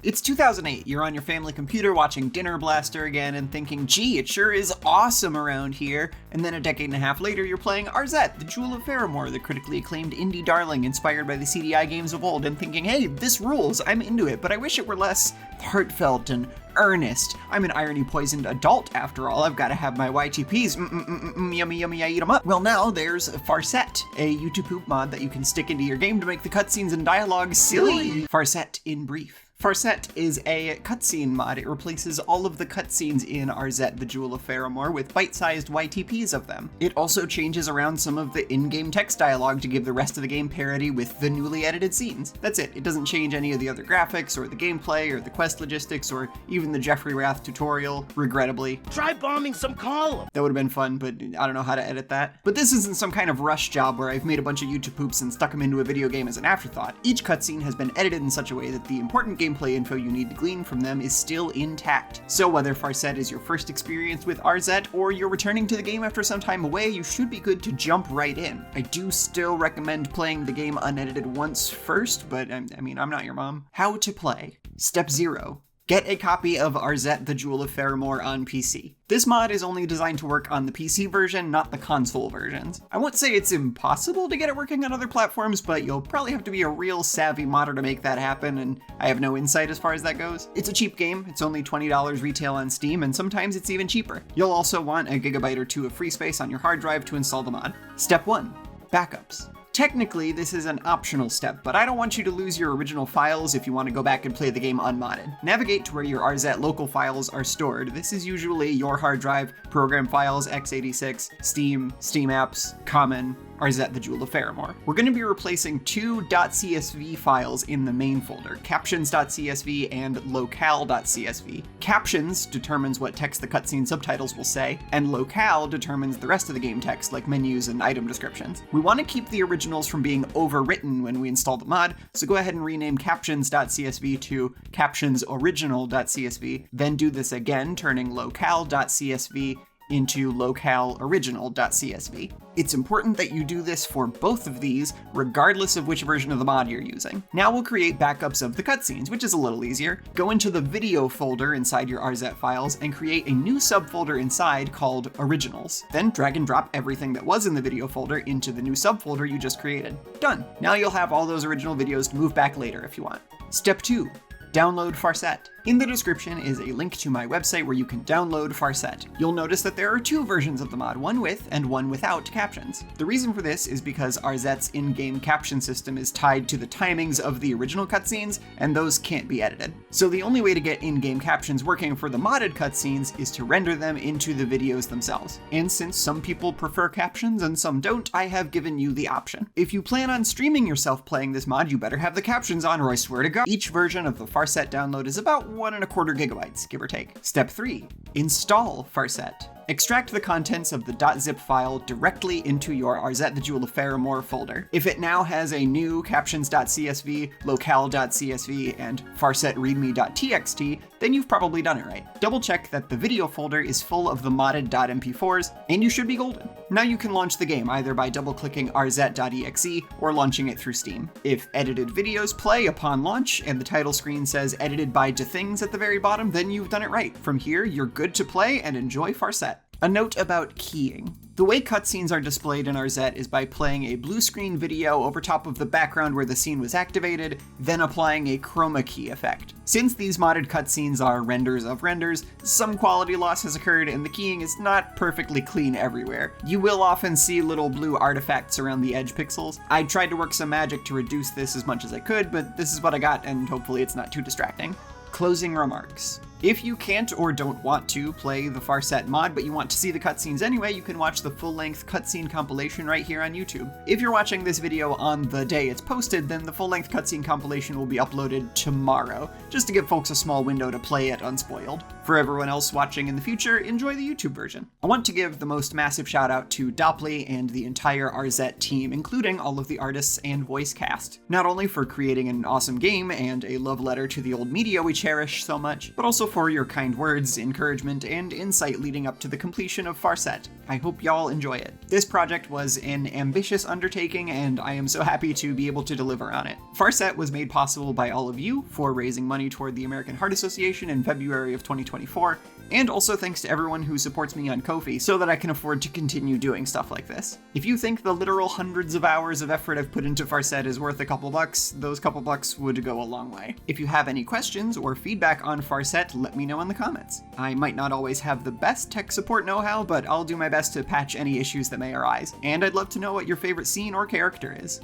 It's 2008, you're on your family computer watching Dinner Blaster again and thinking, gee, it sure is awesome around here. And then a decade and a half later, you're playing Arzette, the Jewel of Faramore, the critically acclaimed indie darling inspired by the CDI games of old, and thinking, hey, this rules, I'm into it, but I wish it were less heartfelt and earnest. I'm an irony-poisoned adult, after all. I've got to have my YTPs. Yummy, yummy, I eat them up. Well, now there's Farcette, a YouTube poop mod that you can stick into your game to make the cutscenes and dialogue silly. Farcette in brief. Farcette is a cutscene mod. It replaces all of the cutscenes in Arzette, the Jewel of Faramore, with bite-sized YTPs of them. It also changes around some of the in-game text dialogue to give the rest of the game parity with the newly edited scenes. That's it. It doesn't change any of the other graphics, or the gameplay, or the quest logistics, or even the Jeffrey Rath tutorial, regrettably. Try bombing some column! That would have been fun, but I don't know how to edit that. But this isn't some kind of rush job where I've made a bunch of YouTube poops and stuck them into a video game as an afterthought. Each cutscene has been edited in such a way that the important gameplay info you need to glean from them is still intact. So whether Farcette is your first experience with Arzette or you're returning to the game after some time away, you should be good to jump right in. I do still recommend playing the game unedited once first, but I mean, I'm not your mom. How to play. Step 0. Get a copy of Arzette, the Jewel of Faramore on PC. This mod is only designed to work on the PC version, not the console versions. I won't say it's impossible to get it working on other platforms, but you'll probably have to be a real savvy modder to make that happen, and I have no insight as far as that goes. It's a cheap game. It's only $20 retail on Steam, and sometimes it's even cheaper. You'll also want a gigabyte or two of free space on your hard drive to install the mod. Step 1. Backups. Technically, this is an optional step, but I don't want you to lose your original files if you want to go back and play the game unmodded. Navigate to where your Arzette local files are stored. This is usually your hard drive, program files, x86, Steam, Steam apps, Common, Arzette, the Jewel of Faramore. We're going to be replacing two .csv files in the main folder, captions.csv and locale.csv. Captions determines what text the cutscene subtitles will say, and locale determines the rest of the game text, like menus and item descriptions. We want to keep the originals from being overwritten when we install the mod, so go ahead and rename captions.csv to captionsoriginal.csv, then do this again, turning locale.csv into localeoriginal.csv. It's important that you do this for both of these, regardless of which version of the mod you're using. Now we'll create backups of the cutscenes, which is a little easier. Go into the video folder inside your Arzette files and create a new subfolder inside called Originals. Then drag and drop everything that was in the video folder into the new subfolder you just created. Done. Now you'll have all those original videos to move back later if you want. Step 2. Download Farcette. In the description is a link to my website where you can download Farcette. You'll notice that there are two versions of the mod, one with and one without captions. The reason for this is because Arzette's in-game caption system is tied to the timings of the original cutscenes, and those can't be edited. So the only way to get in-game captions working for the modded cutscenes is to render them into the videos themselves. And since some people prefer captions and some don't, I have given you the option. If you plan on streaming yourself playing this mod, you better have the captions on, or I swear to God. Each version of the Farcette download is about 1.25 gigabytes, give or take. Step 3. Install Farcette. Extract the contents of the .zip file directly into your Arzette, the Jewel of Faramore folder. If it now has a new captions.csv, locale.csv, and Farcette readme.txt, then you've probably done it right. Double check that the video folder is full of the modded .mp4s, and you should be golden. Now you can launch the game either by double-clicking arzette.exe or launching it through Steam. If edited videos play upon launch and the title screen says edited by DaThings at the very bottom, then you've done it right. From here, you're good to play and enjoy Farcette. A note about keying. The way cutscenes are displayed in Arzette is by playing a blue screen video over top of the background where the scene was activated, then applying a chroma key effect. Since these modded cutscenes are renders of renders, some quality loss has occurred and the keying is not perfectly clean everywhere. You will often see little blue artifacts around the edge pixels. I tried to work some magic to reduce this as much as I could, but this is what I got and hopefully it's not too distracting. Closing remarks. If you can't or don't want to play the Farcette mod, but you want to see the cutscenes anyway, you can watch the full-length cutscene compilation right here on YouTube. If you're watching this video on the day it's posted, then the full-length cutscene compilation will be uploaded tomorrow, just to give folks a small window to play it unspoiled. For everyone else watching in the future, enjoy the YouTube version. I want to give the most massive shout out to Dopley and the entire Arzette team, including all of the artists and voice cast. Not only for creating an awesome game and a love letter to the old media we cherish so much, but also for your kind words, encouragement, and insight leading up to the completion of Farcette. I hope y'all enjoy it. This project was an ambitious undertaking, and I am so happy to be able to deliver on it. Farcette was made possible by all of you for raising money toward the American Heart Association in February of 2024, and also thanks to everyone who supports me on Ko-fi so that I can afford to continue doing stuff like this. If you think the literal hundreds of hours of effort I've put into Farcette is worth a couple bucks, those couple bucks would go a long way. If you have any questions or feedback on Farcette, let me know in the comments. I might not always have the best tech support know-how, but I'll do my best to patch any issues that may arise, and I'd love to know what your favorite scene or character is.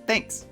Thanks!